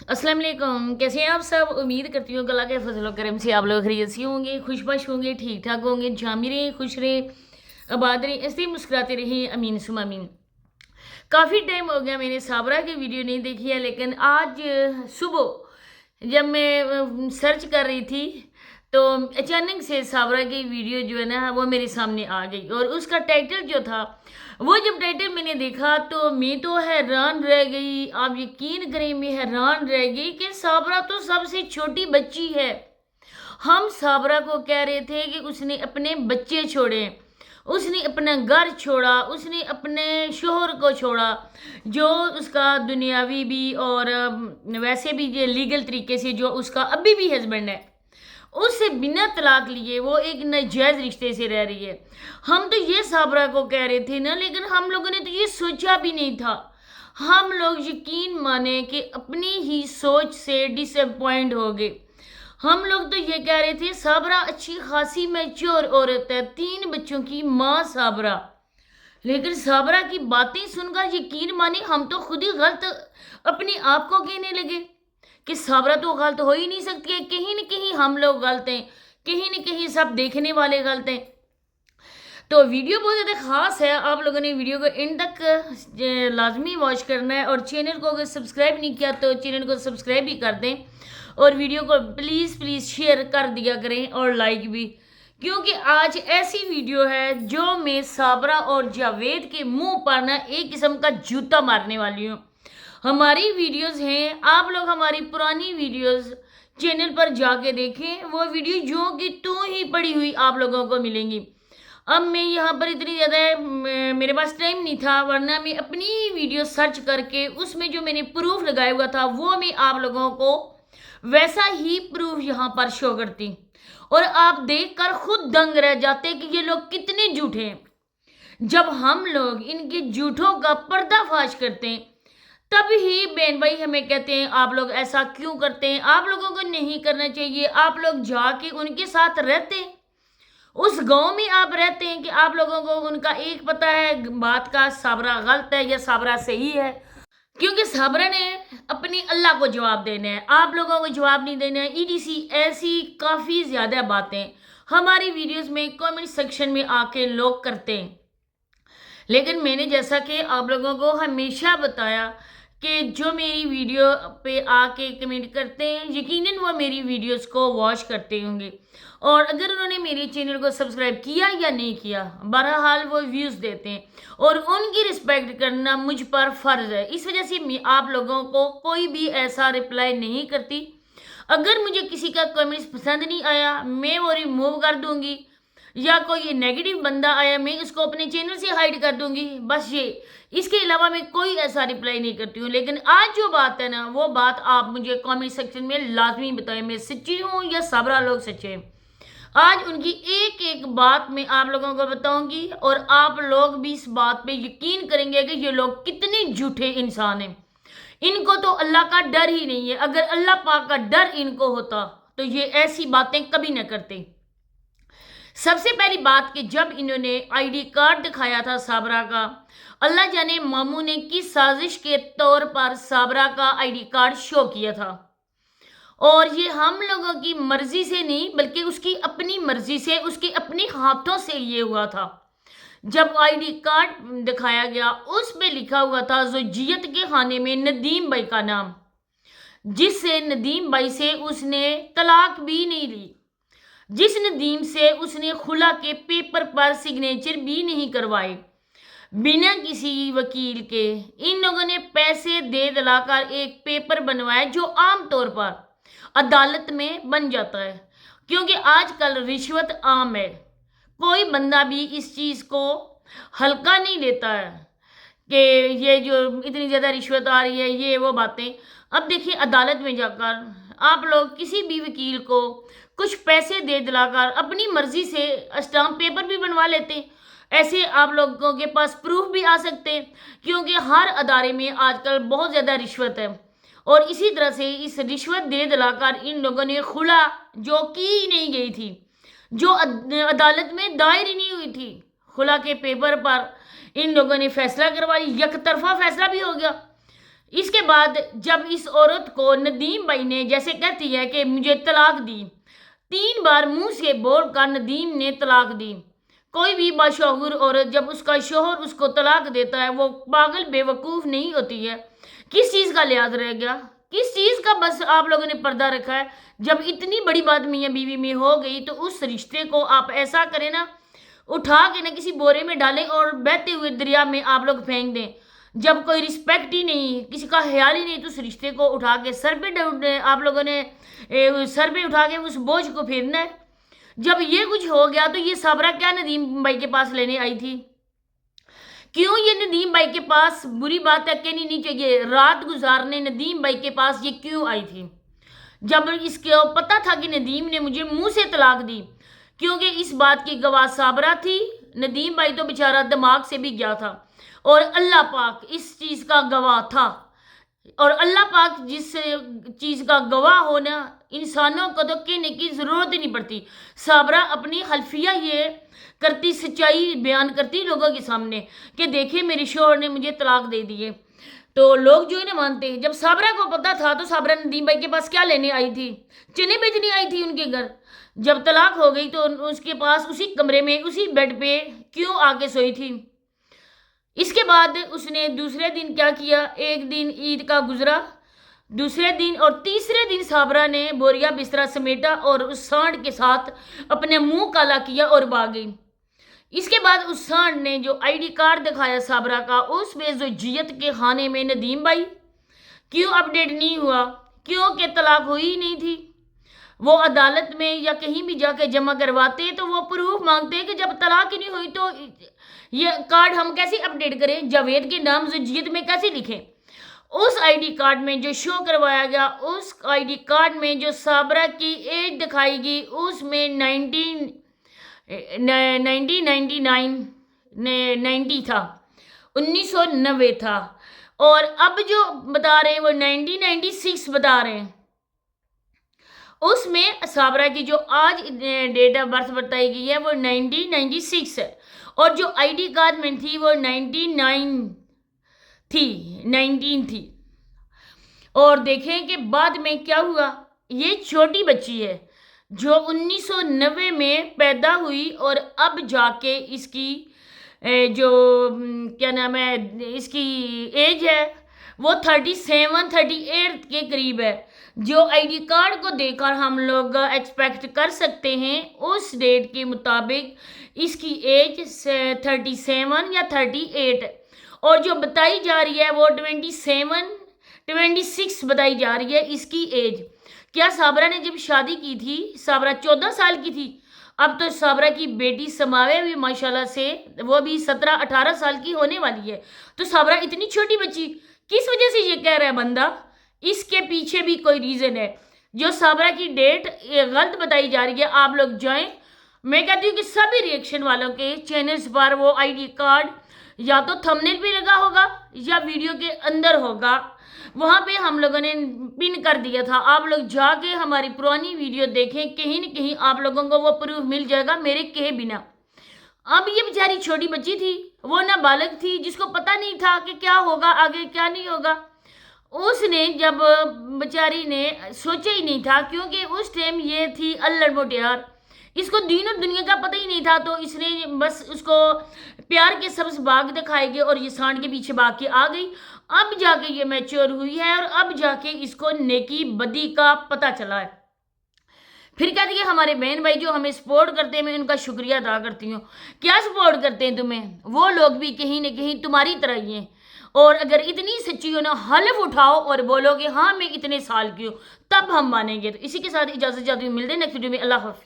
अस्सलाम वालेकुम। कैसे हैं आप सब? उम्मीद करती हूँ कि अल्लाह के फजल करम से आप लोग खैरियत से होंगे, खुशबश होंगे, ठीक ठाक होंगे, जामी रहें, खुश रहें, आबाद रहें, ऐसे ही मुस्कुराते रहें। अमीन सुमा अमीन। काफ़ी टाइम हो गया मैंने साबरा की वीडियो नहीं देखी है, लेकिन आज सुबह जब मैं सर्च कर रही थी तो अचानक से साबरा की वीडियो जो है ना वो मेरे सामने आ गई, और उसका टाइटल जो था, वो जब टाइटल मैंने देखा तो मैं तो हैरान रह गई। आप यकीन करें, मैं हैरान रह गई कि साबरा तो सबसे छोटी बच्ची है। हम साबरा को कह रहे थे कि उसने अपने बच्चे छोड़े, उसने अपना घर छोड़ा, उसने अपने शोहर को छोड़ा, जो उसका दुनियावी भी और वैसे भी ये लीगल तरीके से जो उसका अभी भी हस्बैंड है, उससे बिना तलाक लिए वो एक नाजायज रिश्ते से रह रही है। हम तो ये साबरा को कह रहे थे ना, लेकिन हम लोगों ने तो ये सोचा भी नहीं था। हम लोग यकीन माने कि अपनी ही सोच से डिसअपॉइंट हो गए। हम लोग तो ये कह रहे थे साबरा अच्छी खासी मैच्योर औरत है, 3 बच्चों की माँ साबरा। लेकिन साबरा की बातें सुनकर यकीन माने हम तो खुद ही गलत अपने आप को कहने लगे कि साबरा तो गलत हो ही नहीं सकती है। कहीं न कहीं हम लोग गलत हैं, कहीं न कहीं सब देखने वाले गलत हैं। तो वीडियो बहुत ज़्यादा ख़ास है, आप लोगों ने वीडियो को एंड तक लाजमी वॉच करना है, और चैनल को अगर सब्सक्राइब नहीं किया तो चैनल को सब्सक्राइब भी कर दें, और वीडियो को प्लीज़ प्लीज़ शेयर कर दिया करें और लाइक भी, क्योंकि आज ऐसी वीडियो है जो मैं साबरा और जावेद के मुंह पर ना एक किस्म का जूता मारने वाली हूँ। हमारी वीडियोस हैं, आप लोग हमारी पुरानी वीडियोस चैनल पर जाके देखें, वो वीडियो जो कि तू ही पड़ी हुई आप लोगों को मिलेंगी। अब मैं यहाँ पर इतनी ज़्यादा मेरे पास टाइम नहीं था, वरना मैं अपनी वीडियो सर्च करके उसमें जो मैंने प्रूफ लगाया हुआ था वो मैं आप लोगों को वैसा ही प्रूफ यहाँ पर शो करती, और आप देखकर खुद दंग रह जाते कि ये लोग कितने झूठे हैं। जब हम लोग इनके झूठों का पर्दाफाश करते हैं तब ही बहन भाई हमें कहते हैं आप लोग ऐसा क्यों करते हैं, आप लोगों को नहीं करना चाहिए। आप लोग जाके उनके साथ रहते, उस गांव में आप रहते हैं कि आप लोगों को उनका एक पता है बात का, साबरा गलत है या साबरा सही है, क्योंकि साबरा ने अपनी अल्लाह को जवाब देना है, आप लोगों को जवाब नहीं देना है। ईडीसी ऐसी काफ़ी ज़्यादा बातें हमारी वीडियोस में कमेंट सेक्शन में आके लोग करते हैं, लेकिन मैंने जैसा कि आप लोगों को हमेशा बताया कि जो मेरी वीडियो पे आके कमेंट करते हैं यकीनन वो मेरी वीडियोस को वॉच करते होंगे, और अगर उन्होंने मेरे चैनल को सब्सक्राइब किया या नहीं किया, बहरहाल वो व्यूज़ देते हैं, और उनकी रिस्पेक्ट करना मुझ पर फ़र्ज़ है। इस वजह से मैं आप लोगों को कोई भी ऐसा रिप्लाई नहीं करती। अगर मुझे किसी का कमेंट्स पसंद नहीं आया मैं वो रिमूव कर दूंगी, या कोई नेगेटिव बंदा आया मैं उसको अपने चैनल से हाइड कर दूंगी, बस ये। इसके अलावा मैं कोई ऐसा रिप्लाई नहीं करती हूँ। लेकिन आज जो बात है ना, वो बात आप मुझे कमेंट सेक्शन में लाजमी बताएं, मैं सच्ची हूँ या साबरा लोग सच्चे हैं। आज उनकी एक एक बात मैं आप लोगों को बताऊंगी, और आप लोग भी इस बात पे यकीन करेंगे कि ये लोग कितने झूठे इंसान हैं। इनको तो अल्लाह का डर ही नहीं है। अगर अल्लाह पाक का डर इनको होता तो ये ऐसी बातें कभी न करते। सबसे पहली बात कि जब इन्होंने आईडी कार्ड दिखाया था साबरा का, अल्लाह जाने मामू ने किस साजिश के तौर पर साबरा का आईडी कार्ड शो किया था, और ये हम लोगों की मर्जी से नहीं बल्कि उसकी अपनी मर्जी से, उसके अपने हाथों से ये हुआ था। जब आईडी कार्ड दिखाया गया उस पे लिखा हुआ था ज़ौजियत के खाने में नदीम भाई का नाम, जिससे नदीम भाई से उसने तलाक भी नहीं ली, जिस नदीम से उसने खुला के पेपर पर सिग्नेचर भी नहीं करवाए बिना किसी वकील के। इन लोगों ने पैसे दे दिलाकर एक पेपर बनवाया जो आमतौर पर अदालत में बन जाता है, क्योंकि आजकल रिश्वत आम है। कोई बंदा भी इस चीज़ को हल्का नहीं लेता है कि ये जो इतनी ज़्यादा रिश्वत आ रही है, ये वो बातें। अब देखिए, अदालत में जाकर आप लोग किसी भी वकील को कुछ पैसे दे दिलाकर अपनी मर्जी से स्टाम्प पेपर भी बनवा लेते हैं। ऐसे आप लोगों के पास प्रूफ भी आ सकते हैं, क्योंकि हर अदारे में आजकल बहुत ज़्यादा रिश्वत है। और इसी तरह से इस रिश्वत दे दिलाकर इन लोगों ने खुला जो की नहीं गई थी, जो अदालत में दायर ही नहीं हुई थी, खुला के पेपर पर इन लोगों ने फैसला करवा लिया, एक तरफा फैसला भी हो गया। اس کے بعد جب اس عورت کو ندیم بھائی نے جیسے کہتی ہے کہ مجھے طلاق دی، 3 بار منہ سے بول کر ندیم نے طلاق دی۔ کوئی بھی باشعور عورت جب اس کا شوہر اس کو طلاق دیتا ہے وہ پاگل بے وقوف نہیں ہوتی ہے۔ کس چیز کا لحاظ رہ گیا؟ کس چیز کا بس آپ لوگوں نے پردہ رکھا ہے؟ جب اتنی بڑی بات میاں بیوی میں ہو گئی تو اس رشتے کو آپ ایسا کریں نا، اٹھا کے نہ کسی بورے میں ڈالیں اور بہتے ہوئے دریا میں آپ لوگ پھینک دیں۔ جب کوئی رسپیکٹ ہی نہیں، کسی کا خیال ہی نہیں، تو اس رشتے کو اٹھا کے سر پہ آپ لوگوں نے سر پہ اٹھا کے اس بوجھ کو پھیرنا ہے۔ جب یہ کچھ ہو گیا تو یہ صابرہ کیا ندیم بھائی کے پاس لینے آئی تھی؟ کیوں یہ ندیم بھائی کے پاس؟ بری بات ہے کہنی نہیں چاہیے، رات گزارنے ندیم بھائی کے پاس یہ کیوں آئی تھی؟ جب اس کو پتا تھا کہ ندیم نے مجھے منہ سے طلاق دی، کیونکہ اس بات کی گواہ صابرہ تھی۔ ندیم بھائی تو بیچارہ دماغ سے بھی گیا تھا اور اللہ پاک اس چیز کا گواہ تھا، اور اللہ پاک جس چیز کا گواہ ہونا انسانوں کو تو کہنے کی ضرورت ہی نہیں پڑتی۔ صابرہ اپنی خلفیہ یہ کرتی، سچائی بیان کرتی لوگوں کے سامنے کہ دیکھیں میرے شوہر نے مجھے طلاق دے دیے، تو لوگ جو انہیں مانتے ہیں۔ جب صابرہ کو پتا تھا تو صابرہ ندیم بھائی کے پاس کیا لینے آئی تھی؟ چنے بیچنے آئی تھی ان کے گھر۔ جب طلاق ہو گئی تو اس کے پاس اسی کمرے میں اسی بیڈ پہ کیوں آ کے سوئی تھی؟ اس کے بعد اس نے دوسرے دن کیا کیا؟ ایک دن عید کا گزرا، دوسرے دن اور تیسرے دن صابرہ نے بوریا بسترا سمیٹا اور اس سانڈ کے ساتھ اپنے منہ کالا کیا اور بھاگ گئی۔ اس کے بعد اس سانڈ نے جو آئی ڈی کارڈ دکھایا صابرہ کا، اس میں زوجیت کے خانے میں ندیم بھائی کیوں اپڈیٹ نہیں ہوا؟ کیونکہ طلاق ہوئی ہی نہیں تھی۔ وہ عدالت میں یا کہیں بھی جا کے جمع کرواتے تو وہ پروف مانگتے کہ جب طلاق ہی نہیں ہوئی تو یہ کارڈ ہم کیسے اپڈیٹ کریں؟ جاوید کے نام زوجیت میں کیسے لکھیں؟ اس آئی ڈی کارڈ میں جو شو کروایا گیا، اس آئی ڈی کارڈ میں جو صابرہ کی ایج دکھائی گئی، اس میں 90 تھا، 1990 تھا، اور اب جو بتا رہے ہیں وہ 1996 بتا رہے ہیں۔ اس میں صابرہ کی جو آج ڈیٹ آف برتھ بتائی گئی ہے وہ 1996 ہے، اور جو آئی ڈی کارڈ میں تھی وہ 19 تھی۔ اور دیکھیں کہ بعد میں کیا ہوا۔ یہ چھوٹی بچی ہے جو 1990 میں پیدا ہوئی، اور اب جا کے اس کی جو کیا نام ہے، اس کی ایج ہے وہ 38 کے قریب ہے۔ جو آئی ڈی کارڈ کو دیکھ کر ہم لوگ ایکسپیکٹ کر سکتے ہیں اس ڈیٹ کے مطابق اس کی ایج 37 یا 38 ہے، اور جو بتائی جا رہی ہے وہ 26 بتائی جا رہی ہے اس کی ایج۔ کیا صابرہ نے جب شادی کی تھی صابرہ 14 سال کی تھی؟ اب تو صابرہ کی بیٹی سماوے بھی ماشاءاللہ سے وہ بھی 17-18 سال کی ہونے والی ہے، تو صابرہ اتنی چھوٹی بچی کس وجہ سے یہ کہہ رہا ہے بندہ؟ اس کے پیچھے بھی کوئی ریزن ہے۔ جو صابرہ کی ڈیٹ غلط بتائی جا رہی ہے، آپ لوگ جائیں، میں کہتی ہوں کہ سبھی ریئیکشن والوں کے چینلز پر وہ آئی ڈی کارڈ یا تو تھمبنیل پہ لگا ہوگا یا ویڈیو کے اندر ہوگا، وہاں پہ ہم لوگوں نے پن کر دیا تھا۔ آپ لوگ جا کے ہماری پرانی ویڈیو دیکھیں، کہیں نہ کہیں آپ لوگوں کو وہ پروف مل جائے گا میرے کہے بنا۔ اب یہ بیچاری چھوٹی بچی تھی، وہ نابالغ تھی، جس کو پتہ نہیں تھا کہ کیا ہوگا آگے کیا نہیں ہوگا۔ اس نے جب بیچاری نے سوچا ہی نہیں تھا، کیونکہ اس ٹائم یہ تھی الڑ موٹیار، اس کو دین اور دنیا کا پتہ ہی نہیں تھا، تو اس نے بس اس کو پیار کے سبز باغ دکھائے گئے اور یہ سانڈ کے پیچھے بھاگ کے آ گئی۔ اب جا کے یہ میچور ہوئی ہے اور اب جا کے اس کو نیکی بدی کا پتہ چلا ہے۔ پھر کہتی ہے ہمارے بہن بھائی جو ہمیں سپورٹ کرتے ہیں، میں ان کا شکریہ ادا کرتی ہوں۔ کیا سپورٹ کرتے ہیں تمہیں؟ وہ لوگ بھی کہیں نہ کہیں تمہاری طرح ہی ہیں، اور اگر اتنی سچی ہو نا، حلف اٹھاؤ اور بولو کہ ہاں میں اتنے سال کی ہوں، تب ہم مانیں گے۔ تو اسی کے ساتھ اجازت چاہتی ہوں، ملتے ہیں نیکسٹ ویڈیو میں۔ اللہ حافظ۔